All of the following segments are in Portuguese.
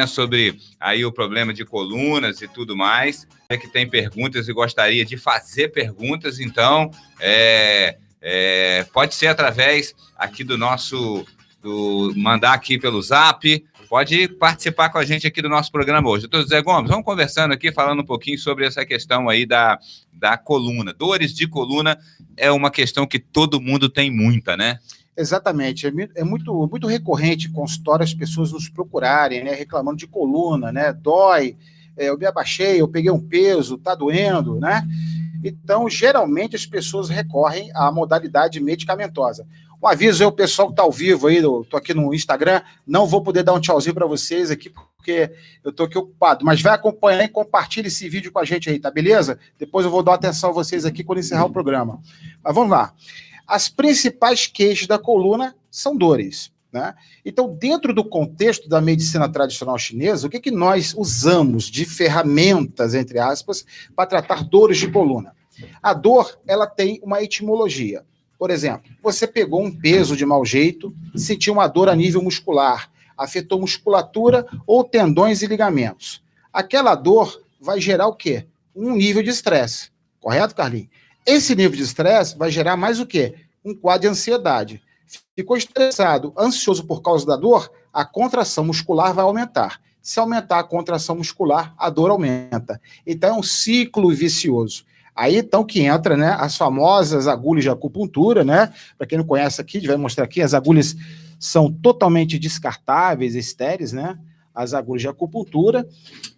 sobre aí o problema de colunas e tudo mais, que tem perguntas e gostaria de fazer perguntas, então pode ser através aqui do nosso, mandar aqui pelo Zap, pode participar com a gente aqui do nosso programa hoje. Doutor José Gomes, vamos conversando aqui, falando um pouquinho sobre essa questão aí da coluna. Dores de coluna é uma questão que todo mundo tem muita, né? Exatamente, é muito recorrente consultório as pessoas nos procurarem, né, reclamando de coluna, né, dói, eu me abaixei, eu peguei um peso, tá doendo, né? Então, geralmente as pessoas recorrem à modalidade medicamentosa. Um aviso aí, o pessoal que está ao vivo aí, eu tô aqui no Instagram, não vou poder dar um tchauzinho para vocês aqui, porque eu tô aqui ocupado, mas vai acompanhar e compartilha esse vídeo com a gente aí, tá beleza? Depois eu vou dar atenção a vocês aqui quando encerrar o programa. Mas vamos lá. As principais queixas da coluna são dores, né? Então, dentro do contexto da medicina tradicional chinesa, o que nós usamos de ferramentas, entre aspas, para tratar dores de coluna? A dor, ela tem uma etimologia. Por exemplo, você pegou um peso de mau jeito, sentiu uma dor a nível muscular, afetou musculatura ou tendões e ligamentos. Aquela dor vai gerar o quê? Um nível de estresse. Correto, Carlinhos? Esse nível de estresse vai gerar mais o quê? Um quadro de ansiedade. Ficou estressado, ansioso por causa da dor, a contração muscular vai aumentar. Se aumentar a contração muscular, a dor aumenta. Então é um ciclo vicioso. Aí então que entra, né, as famosas agulhas de acupuntura, né? Para quem não conhece aqui, a gente vai mostrar aqui, as agulhas são totalmente descartáveis, estéreis, né? As agulhas de acupuntura,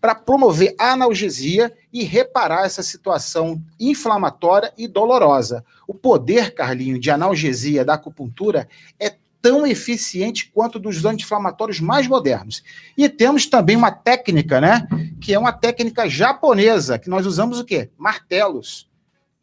para promover a analgesia e reparar essa situação inflamatória e dolorosa. O poder, Carlinho, de analgesia da acupuntura é tão eficiente quanto dos anti-inflamatórios mais modernos. E temos também uma técnica, né, que é uma técnica japonesa, que nós usamos o quê? Martelos.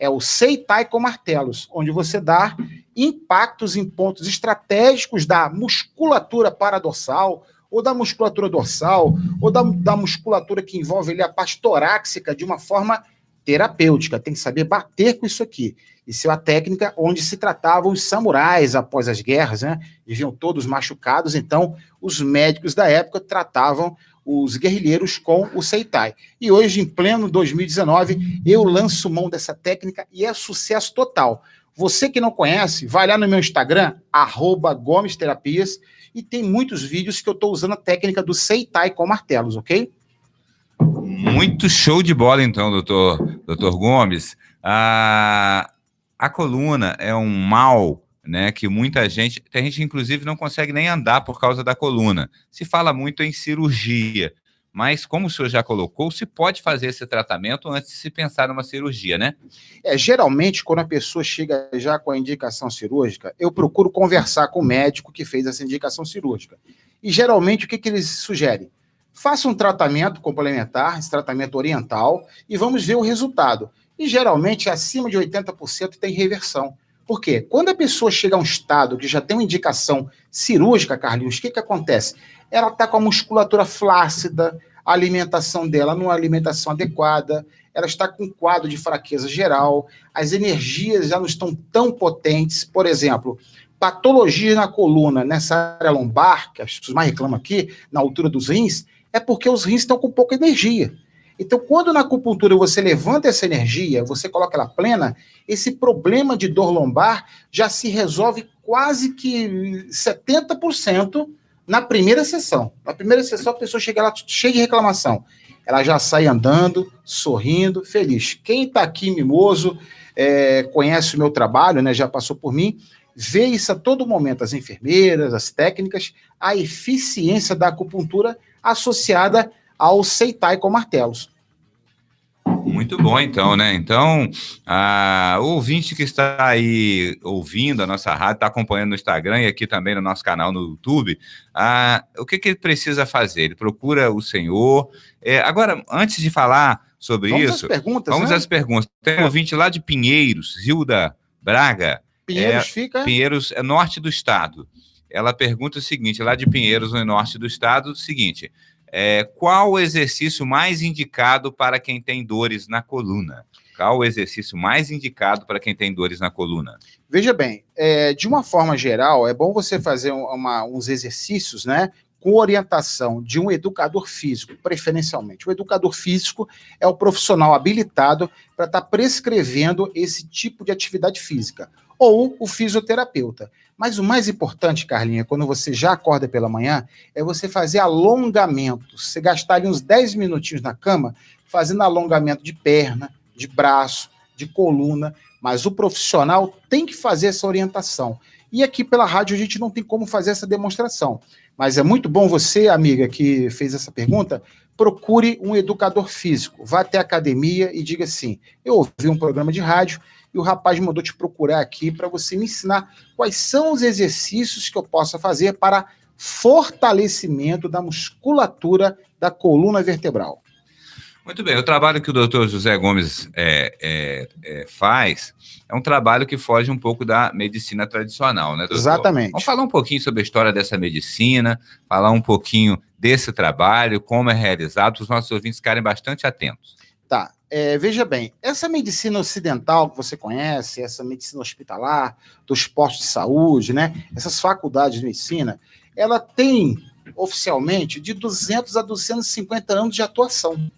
É o Seitai com martelos, onde você dá impactos em pontos estratégicos da musculatura paradorsal, ou da musculatura dorsal, ou da musculatura que envolve ali a parte torácica de uma forma terapêutica. Tem que saber bater com isso aqui. Isso é uma técnica onde se tratavam os samurais após as guerras, né? Viviam todos machucados, então os médicos da época tratavam os guerrilheiros com o Seitai. E hoje, em pleno 2019, eu lanço mão dessa técnica e é sucesso total. Você que não conhece, vai lá no meu Instagram, @GomesTerapias, e tem muitos vídeos que eu estou usando a técnica do Seitai com martelos, ok? Muito show de bola, então, doutor Gomes. A coluna é um mal, né, que muita gente... Tem gente, inclusive, não consegue nem andar por causa da coluna. Se fala muito em cirurgia, mas, como o senhor já colocou, se pode fazer esse tratamento antes de se pensar numa cirurgia, né? Geralmente, quando a pessoa chega já com a indicação cirúrgica, eu procuro conversar com o médico que fez essa indicação cirúrgica. E, geralmente, o que eles sugerem? Faça um tratamento complementar, esse tratamento oriental, e vamos ver o resultado. E, geralmente, acima de 80% tem reversão. Por quê? Quando a pessoa chega a um estado que já tem uma indicação cirúrgica, Carlinhos, o que acontece? Ela está com a musculatura flácida, a alimentação dela não é uma alimentação adequada, ela está com um quadro de fraqueza geral, as energias já não estão tão potentes. Por exemplo, patologia na coluna, nessa área lombar, que as pessoas mais reclamam aqui, na altura dos rins, é porque os rins estão com pouca energia. Então, quando na acupuntura você levanta essa energia, você coloca ela plena, esse problema de dor lombar já se resolve quase que 70% na primeira sessão. Na primeira sessão, a pessoa chega lá cheia de reclamação. Ela já sai andando, sorrindo, feliz. Quem está aqui mimoso, conhece o meu trabalho, né, já passou por mim, vê isso a todo momento, as enfermeiras, as técnicas, a eficiência da acupuntura associada ao Seitai com martelos. Muito bom, então, né? Então, o ouvinte que está aí ouvindo a nossa rádio, está acompanhando no Instagram e aqui também no nosso canal no YouTube, o que ele precisa fazer? Ele procura o senhor. Agora, antes de falar sobre isso, vamos às perguntas. Tem um ouvinte lá de Pinheiros, Zilda Braga. Pinheiros é norte do estado. Ela pergunta o seguinte, lá de Pinheiros, no norte do estado, o seguinte... qual o exercício mais indicado para quem tem dores na coluna? Qual o exercício mais indicado para quem tem dores na coluna? Veja bem, de uma forma geral, é bom você fazer uns exercícios, né, com orientação de um educador físico, preferencialmente. O educador físico é o profissional habilitado para estar prescrevendo esse tipo de atividade física, ou o fisioterapeuta. Mas o mais importante, Carlinha, quando você já acorda pela manhã, é você fazer alongamento. Você gastar ali uns 10 minutinhos na cama, fazendo alongamento de perna, de braço, de coluna, mas o profissional tem que fazer essa orientação. E aqui pela rádio a gente não tem como fazer essa demonstração. Mas é muito bom você, amiga, que fez essa pergunta, procure um educador físico. Vá até a academia e diga assim, eu ouvi um programa de rádio e o rapaz mandou te procurar aqui para você me ensinar quais são os exercícios que eu possa fazer para fortalecimento da musculatura da coluna vertebral. Muito bem, o trabalho que o doutor José Gomes faz é um trabalho que foge um pouco da medicina tradicional, né, doutor? Exatamente. Vamos falar um pouquinho sobre a história dessa medicina, falar um pouquinho desse trabalho, como é realizado, para os nossos ouvintes ficarem bastante atentos. Tá, veja bem, essa medicina ocidental que você conhece, essa medicina hospitalar, dos postos de saúde, né, essas faculdades de medicina, ela tem, oficialmente, de 200 a 250 anos de atuação.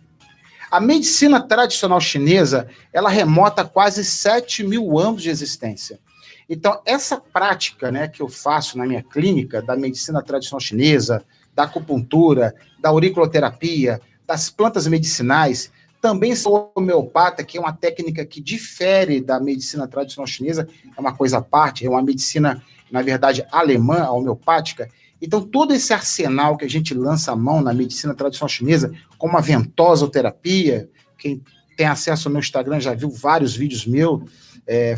A medicina tradicional chinesa, ela remota quase 7.000 anos de existência. Então, essa prática, né, que eu faço na minha clínica, da medicina tradicional chinesa, da acupuntura, da auriculoterapia, das plantas medicinais, também sou homeopata, que é uma técnica que difere da medicina tradicional chinesa, é uma coisa à parte, é uma medicina, na verdade, alemã, homeopática. Então, todo esse arsenal que a gente lança a mão na medicina tradicional chinesa, como a ventosoterapia, quem tem acesso ao meu Instagram já viu vários vídeos meus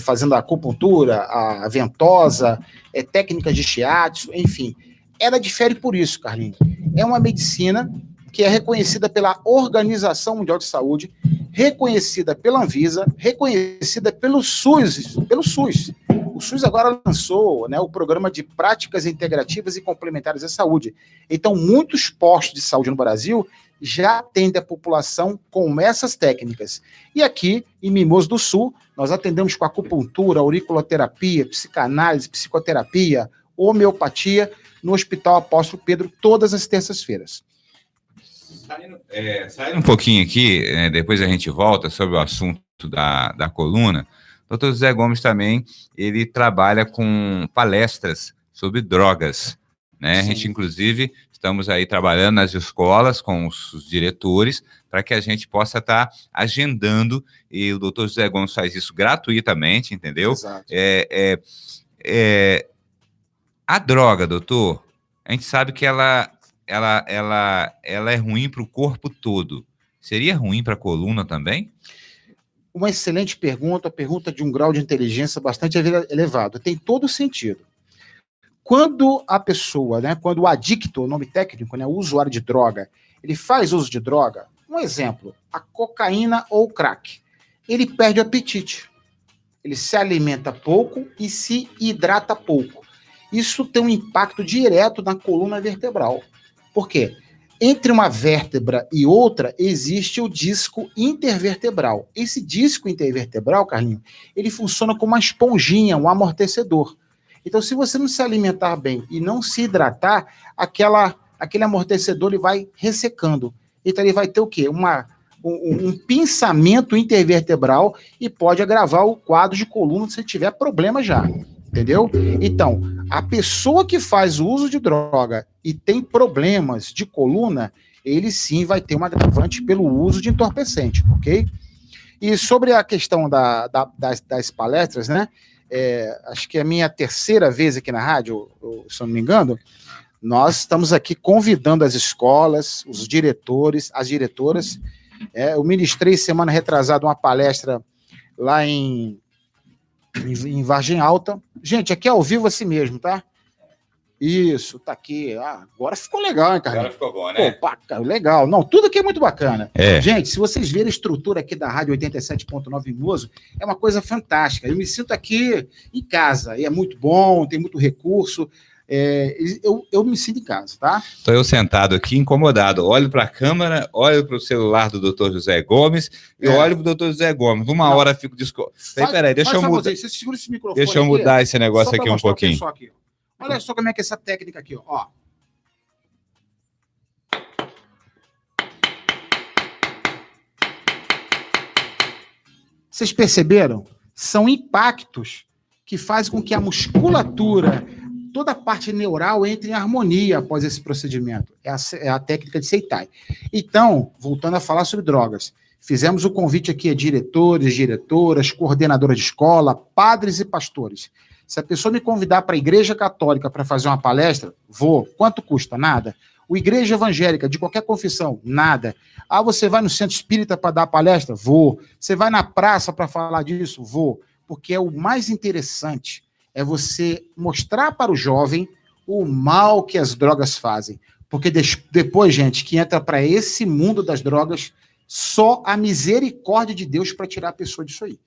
fazendo a acupuntura, a ventosa, técnicas de shiatsu, enfim. Ela difere por isso, Carlinhos. É uma medicina que é reconhecida pela Organização Mundial de Saúde, reconhecida pela Anvisa, reconhecida pelo SUS. O SUS agora lançou, né, o programa de práticas integrativas e complementares à saúde. Então, muitos postos de saúde no Brasil já atendem a população com essas técnicas. E aqui, em Mimoso do Sul, nós atendemos com acupuntura, auriculoterapia, psicanálise, psicoterapia, homeopatia, no Hospital Apóstolo Pedro, todas as terças-feiras. Saindo um pouquinho aqui, depois a gente volta sobre o assunto da coluna. O Dr. José Gomes também, ele trabalha com palestras sobre drogas, né? A gente, inclusive, estamos aí trabalhando nas escolas com os diretores para que a gente possa estar agendando, e o Dr. José Gomes faz isso gratuitamente, entendeu? Exato. A droga, doutor, a gente sabe que ela é ruim para o corpo todo. Seria ruim para a coluna também? Uma excelente pergunta, pergunta de um grau de inteligência bastante elevado. Tem todo sentido. Quando a pessoa, né, quando o adicto, o nome técnico, né, o usuário de droga, ele faz uso de droga, um exemplo, a cocaína ou o crack, ele perde o apetite. Ele se alimenta pouco e se hidrata pouco. Isso tem um impacto direto na coluna vertebral. Por quê? Entre uma vértebra e outra, existe o disco intervertebral. Esse disco intervertebral, Carlinhos, ele funciona como uma esponjinha, um amortecedor. Então, se você não se alimentar bem e não se hidratar, aquele amortecedor ele vai ressecando. Então, ele vai ter o quê? Um pinçamento intervertebral e pode agravar o quadro de coluna se tiver problema já. Entendeu? Então, a pessoa que faz o uso de droga e tem problemas de coluna, ele sim vai ter um agravante pelo uso de entorpecente, ok? E sobre a questão das palestras, né? Acho que é a minha terceira vez aqui na rádio, se eu não me engano, nós estamos aqui convidando as escolas, os diretores, as diretoras. Eu ministrei semana retrasada uma palestra lá em Vargem Alta. Gente, aqui é ao vivo assim mesmo, tá? Isso, tá aqui. Agora ficou legal, hein, Carlinhos? Agora ficou bom, né? Pô, legal. Não, tudo aqui é muito bacana. Gente, se vocês verem a estrutura aqui da Rádio 87.9 Mimoso, é uma coisa fantástica. Eu me sinto aqui em casa. E é muito bom, tem muito recurso. Eu me sinto em casa, tá? Estou eu sentado aqui, incomodado. Olho para a câmera, olho para o celular do Dr. José Gomes e olho para o Dr. José Gomes. Uma hora fico Peraí, deixa eu mudar. Deixa eu mudar esse negócio aqui um pouquinho. Olha só como é que é essa técnica aqui, ó. Vocês perceberam? São impactos que fazem com que a musculatura, toda a parte neural entre em harmonia após esse procedimento. É a técnica de Seitai. Então, voltando a falar sobre drogas, fizemos o convite aqui a diretores, diretoras, coordenadoras de escola, padres e pastores. Se a pessoa me convidar para a Igreja Católica para fazer uma palestra, vou. Quanto custa? Nada. O Igreja Evangélica, de qualquer confissão, nada. Ah, você vai no Centro Espírita para dar palestra? Vou. Você vai na praça para falar disso? Vou. Porque é o mais interessante, é você mostrar para o jovem o mal que as drogas fazem. Porque depois, gente, que entra para esse mundo das drogas, só a misericórdia de Deus para tirar a pessoa disso aí.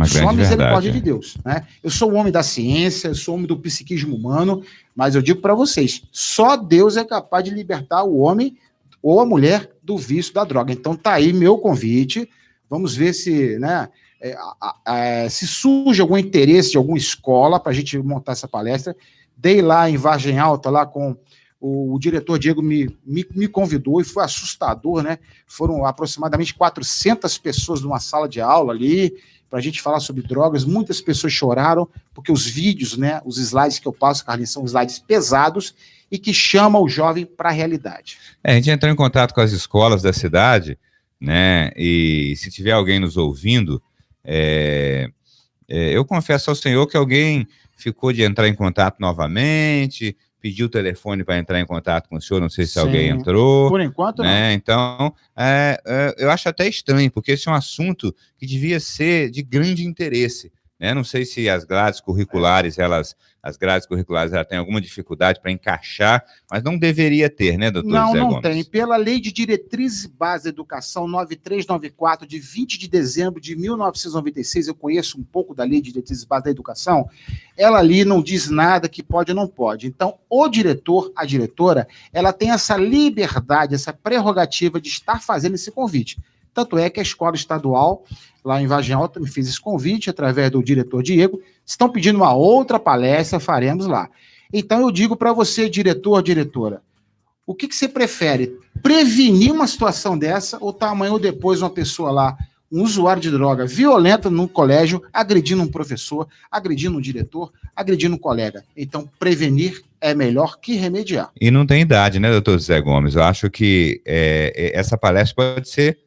Só a misericórdia de Deus, né? Eu sou um homem da ciência, eu sou um homem do psiquismo humano, mas eu digo para vocês, só Deus é capaz de libertar o homem ou a mulher do vício da droga. Então tá aí meu convite, vamos ver se, né, se surge algum interesse de alguma escola para a gente montar essa palestra. Dei lá em Vargem Alta, lá com o diretor Diego me convidou e foi assustador, né? Foram aproximadamente 400 pessoas numa sala de aula ali, para a gente falar sobre drogas. Muitas pessoas choraram, porque os vídeos, né, os slides que eu passo, Carlinhos, são slides pesados e que chamam o jovem para a realidade. A gente entrou em contato com as escolas da cidade, né, e se tiver alguém nos ouvindo, eu confesso ao senhor que alguém ficou de entrar em contato novamente, pediu o telefone para entrar em contato com o senhor, não sei se Sim. alguém entrou. Por enquanto, né? não. Então, eu acho até estranho, porque esse é um assunto que devia ser de grande interesse. Né? Não sei se as grades curriculares, elas têm alguma dificuldade para encaixar, mas não deveria ter, né, doutor Zé Gomes? Não tem. Pela Lei de Diretrizes Básicas da Educação 9394, de 20 de dezembro de 1996, eu conheço um pouco da Lei de Diretrizes Básicas da Educação, ela ali não diz nada que pode ou não pode. Então, o diretor, a diretora, ela tem essa liberdade, essa prerrogativa de estar fazendo esse convite. Tanto é que a escola estadual, lá em Vargem Alta, me fez esse convite através do diretor Diego. Estão pedindo uma outra palestra, faremos lá. Então eu digo para você, diretor, diretora, o que você prefere? Prevenir uma situação dessa ou tá amanhã ou depois uma pessoa lá, um usuário de droga violento no colégio, agredindo um professor, agredindo um diretor, agredindo um colega? Então prevenir é melhor que remediar. E não tem idade, né, doutor Zé Gomes? Eu acho que essa palestra pode ser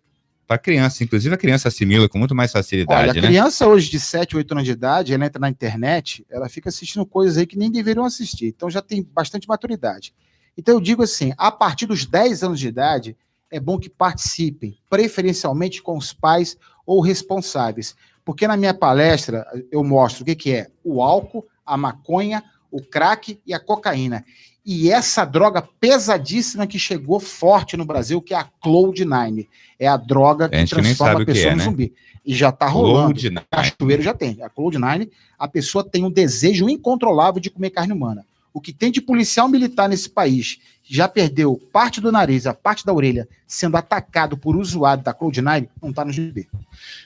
para criança, inclusive a criança assimila com muito mais facilidade. Olha, a criança hoje de 7, 8 anos de idade, ela entra na internet, ela fica assistindo coisas aí que nem deveriam assistir, então já tem bastante maturidade. Então eu digo assim, a partir dos 10 anos de idade, é bom que participem, preferencialmente com os pais ou responsáveis, porque na minha palestra eu mostro o que é o álcool, a maconha, o crack e a cocaína. E essa droga pesadíssima que chegou forte no Brasil, que é a Cloud9. É a droga que transforma a pessoa no zumbi. E já está rolando. Cachoeiro já tem. A Cloud9, a pessoa tem um desejo incontrolável de comer carne humana. O que tem de policial militar nesse país, que já perdeu parte do nariz, a parte da orelha, sendo atacado por usuário da Cloud9, não está no GB.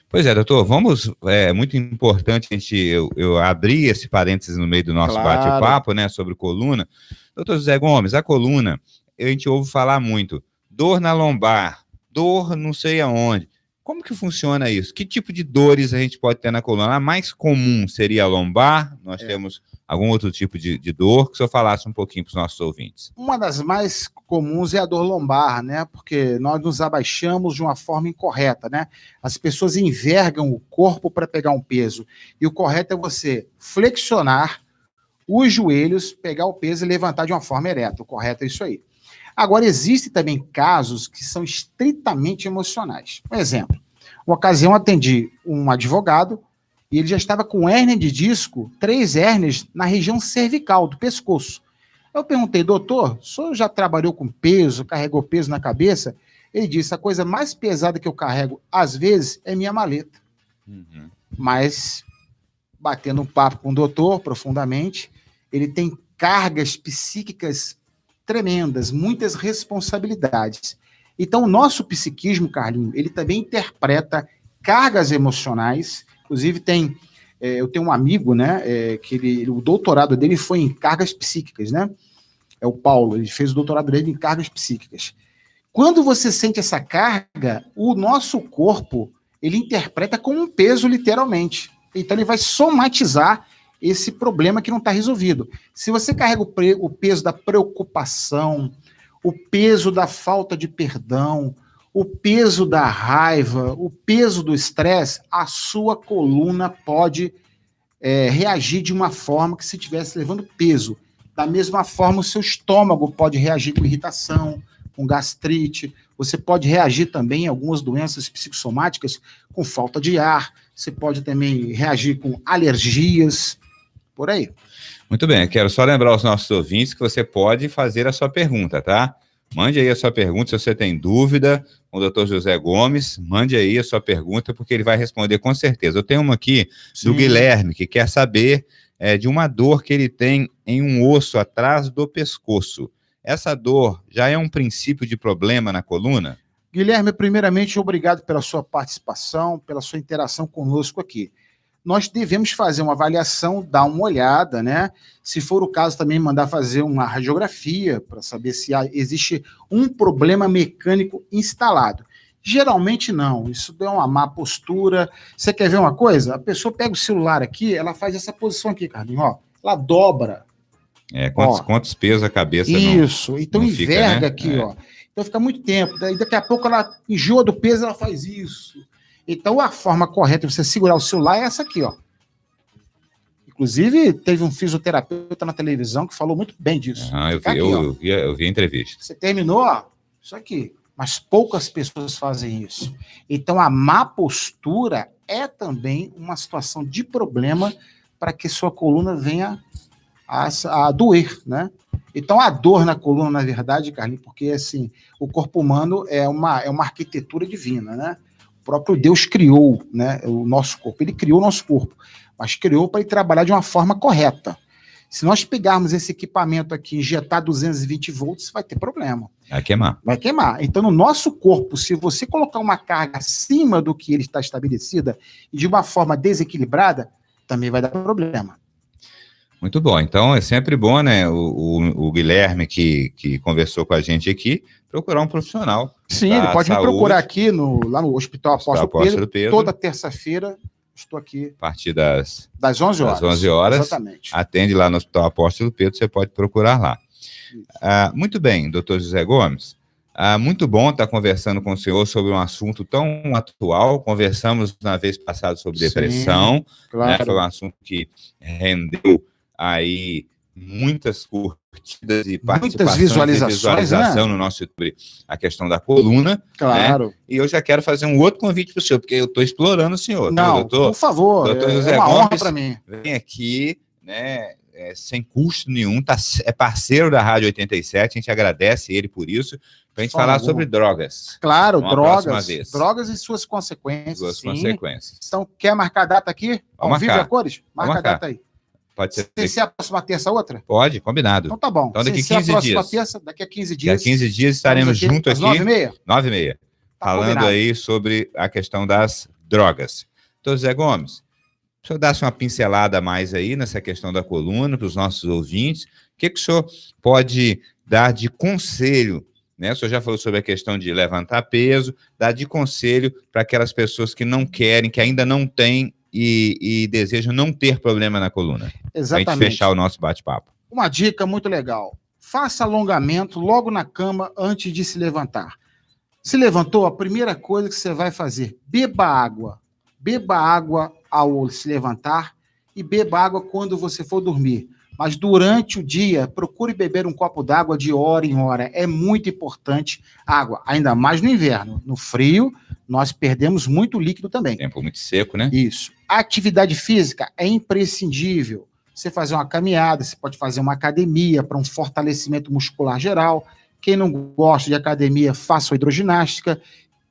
Pois é, doutor, é muito importante eu abrir esse parênteses no meio do nosso bate-papo, né, sobre coluna. Doutor José Gomes, a coluna, a gente ouve falar muito, dor na lombar, dor não sei aonde. Como que funciona isso? Que tipo de dores a gente pode ter na coluna? A mais comum seria a lombar, nós temos algum outro tipo de dor, que o senhor falasse um pouquinho para os nossos ouvintes. Uma das mais comuns é a dor lombar, né? Porque nós nos abaixamos de uma forma incorreta, né? As pessoas envergam o corpo para pegar um peso. E o correto é você flexionar os joelhos, pegar o peso e levantar de uma forma ereta. O correto é isso aí. Agora, existem também casos que são estritamente emocionais. Por exemplo, uma ocasião atendi um advogado e ele já estava com hérnia de disco, 3 hérnias na região cervical, do pescoço. Eu perguntei, doutor, o senhor já trabalhou com peso, carregou peso na cabeça? Ele disse, a coisa mais pesada que eu carrego, às vezes, é minha maleta. Uhum. Mas, batendo um papo com o doutor, profundamente, ele tem cargas psíquicas tremendas, muitas responsabilidades. Então, o nosso psiquismo, Carlinhos, ele também interpreta cargas emocionais. Inclusive, eu tenho um amigo, né, que o doutorado dele foi em cargas psíquicas, né? É o Paulo, ele fez o doutorado dele em cargas psíquicas. Quando você sente essa carga, o nosso corpo, ele interpreta como um peso, literalmente. Então, ele vai somatizar esse problema que não está resolvido. Se você carrega o peso da preocupação, o peso da falta de perdão, o peso da raiva, o peso do estresse, a sua coluna pode reagir de uma forma que se estivesse levando peso. Da mesma forma, o seu estômago pode reagir com irritação, com gastrite. Você pode reagir também em algumas doenças psicossomáticas com falta de ar. Você pode também reagir com alergias, por aí. Muito bem, eu quero só lembrar aos nossos ouvintes que você pode fazer a sua pergunta, tá? Mande aí a sua pergunta, se você tem dúvida com o Dr. José Gomes, mande aí a sua pergunta, porque ele vai responder com certeza. Eu tenho uma aqui do Guilherme, que quer saber de uma dor que ele tem em um osso atrás do pescoço. Essa dor já é um princípio de problema na coluna? Guilherme, primeiramente, obrigado pela sua participação, pela sua interação conosco aqui. Nós devemos fazer uma avaliação, dar uma olhada, né? Se for o caso, também mandar fazer uma radiografia para saber se existe um problema mecânico instalado. Geralmente não, isso é uma má postura. Você quer ver uma coisa? A pessoa pega o celular aqui, ela faz essa posição aqui, Carlinhos, ó, ela dobra. Quantos pesos a cabeça isso, então não enverga, fica, né? aqui, ó. Então fica muito tempo, daí daqui a pouco ela enjoa do peso, ela faz isso. Então, a forma correta de você segurar o celular é essa aqui, ó. Inclusive, teve um fisioterapeuta na televisão que falou muito bem disso. Eu vi a entrevista. Você terminou, ó, isso aqui. Mas poucas pessoas fazem isso. Então, a má postura é também uma situação de problema para que sua coluna venha a doer, né? Então, a dor na coluna, na verdade, Carlinhos, porque, assim, o corpo humano é uma arquitetura divina, né? O próprio Deus criou, né, o nosso corpo. Ele criou o nosso corpo, mas criou para ele trabalhar de uma forma correta. Se nós pegarmos esse equipamento aqui e injetar 220 volts, vai ter problema. Vai queimar. Vai queimar. Então, no nosso corpo, se você colocar uma carga acima do que ele está estabelecida e de uma forma desequilibrada, também vai dar problema. Muito bom. Então, é sempre bom, né, o Guilherme que conversou com a gente aqui, procurar um profissional. Sim, ele pode me procurar aqui lá no Hospital Apóstolo Pedro. Toda terça-feira estou aqui. A partir das 11 horas. Das 11 horas. Exatamente. Atende lá no Hospital Apóstolo Pedro, você pode procurar lá. Muito bem, doutor José Gomes. Muito bom estar conversando com o senhor sobre um assunto tão atual. Conversamos na vez passada sobre depressão. Claro. Né? Foi um assunto que rendeu aí muitas curtidas e muitas visualização, né? No nosso YouTube, a questão da coluna. Claro. Né? E eu já quero fazer um outro convite para o senhor, porque eu estou explorando o senhor. Não, doutor, por favor, doutor José uma Gomes, honra para mim. Vem aqui, né, sem custo nenhum, é parceiro da Rádio 87, a gente agradece ele por isso, para a gente falar sobre drogas. Claro, drogas e suas consequências. Consequências. Então, quer marcar a data aqui? Vamos marcar. A cores? Marca a data aí. Pode ser. Se a próxima terça outra? Pode, combinado. Então tá bom. Então daqui 15 dias. Daqui a 15 dias. Daqui a 15 dias estaremos juntos aqui. 9h30? 9h30. Tá falando combinado. Aí sobre a questão das drogas. Então, José Gomes, o senhor desse uma pincelada a mais aí nessa questão da coluna para os nossos ouvintes. O que o senhor pode dar de conselho, né? O senhor já falou sobre a questão de levantar peso, dar de conselho para aquelas pessoas que não querem, que ainda não têm e desejam não ter problema na coluna. Exatamente. Para a gente fechar o nosso bate-papo. Uma dica muito legal. Faça alongamento logo na cama antes de se levantar. Se levantou, a primeira coisa que você vai fazer, beba água. Beba água ao se levantar e beba água quando você for dormir. Mas durante o dia, procure beber um copo d'água de hora em hora. É muito importante água, ainda mais no inverno. No frio, nós perdemos muito líquido também. Tempo muito seco, né? Isso. A atividade física é imprescindível. Você fazer uma caminhada, você pode fazer uma academia para um fortalecimento muscular geral. Quem não gosta de academia, faça hidroginástica.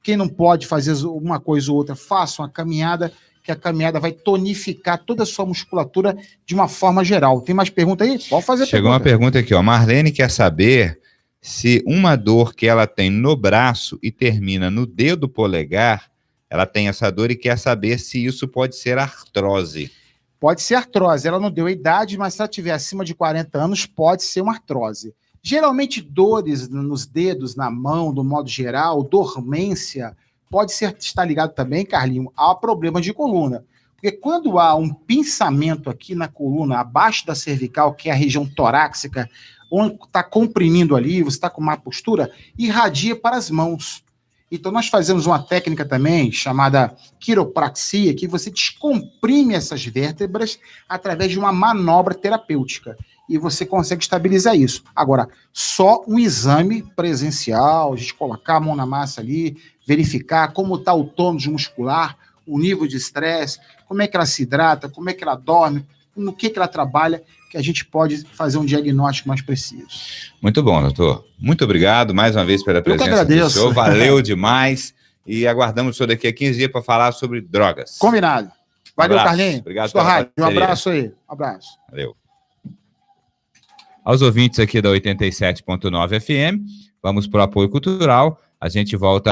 Quem não pode fazer uma coisa ou outra, faça uma caminhada, que a caminhada vai tonificar toda a sua musculatura de uma forma geral. Tem mais pergunta aí? Pode fazer. Chegou uma pergunta aqui, ó. Marlene quer saber se uma dor que ela tem no braço e termina no dedo polegar, ela tem essa dor e quer saber se isso pode ser artrose. Pode ser artrose. Ela não deu a idade, mas se ela tiver acima de 40 anos, pode ser uma artrose. Geralmente, dores nos dedos, na mão, do modo geral, dormência, pode estar ligado também, Carlinho, a problema de coluna. Porque quando há um pinçamento aqui na coluna, abaixo da cervical, que é a região torácica, onde está comprimindo ali, você está com má postura, irradia para as mãos. Então, nós fazemos uma técnica também chamada quiropraxia, que você descomprime essas vértebras através de uma manobra terapêutica. E você consegue estabilizar isso. Agora, só um exame presencial, a gente colocar a mão na massa ali, verificar como está o tônus muscular, o nível de estresse, como é que ela se hidrata, como é que ela dorme, no que ela trabalha, que a gente pode fazer um diagnóstico mais preciso. Muito bom, doutor. Muito obrigado mais uma vez pela presença do senhor. Valeu demais. E aguardamos o senhor daqui a 15 dias para falar sobre drogas. Combinado. Valeu, Carlinhos. Obrigado pela rádio. Um abraço aí. Um abraço. Valeu. Aos ouvintes aqui da 87.9 FM, vamos para o apoio cultural. A gente volta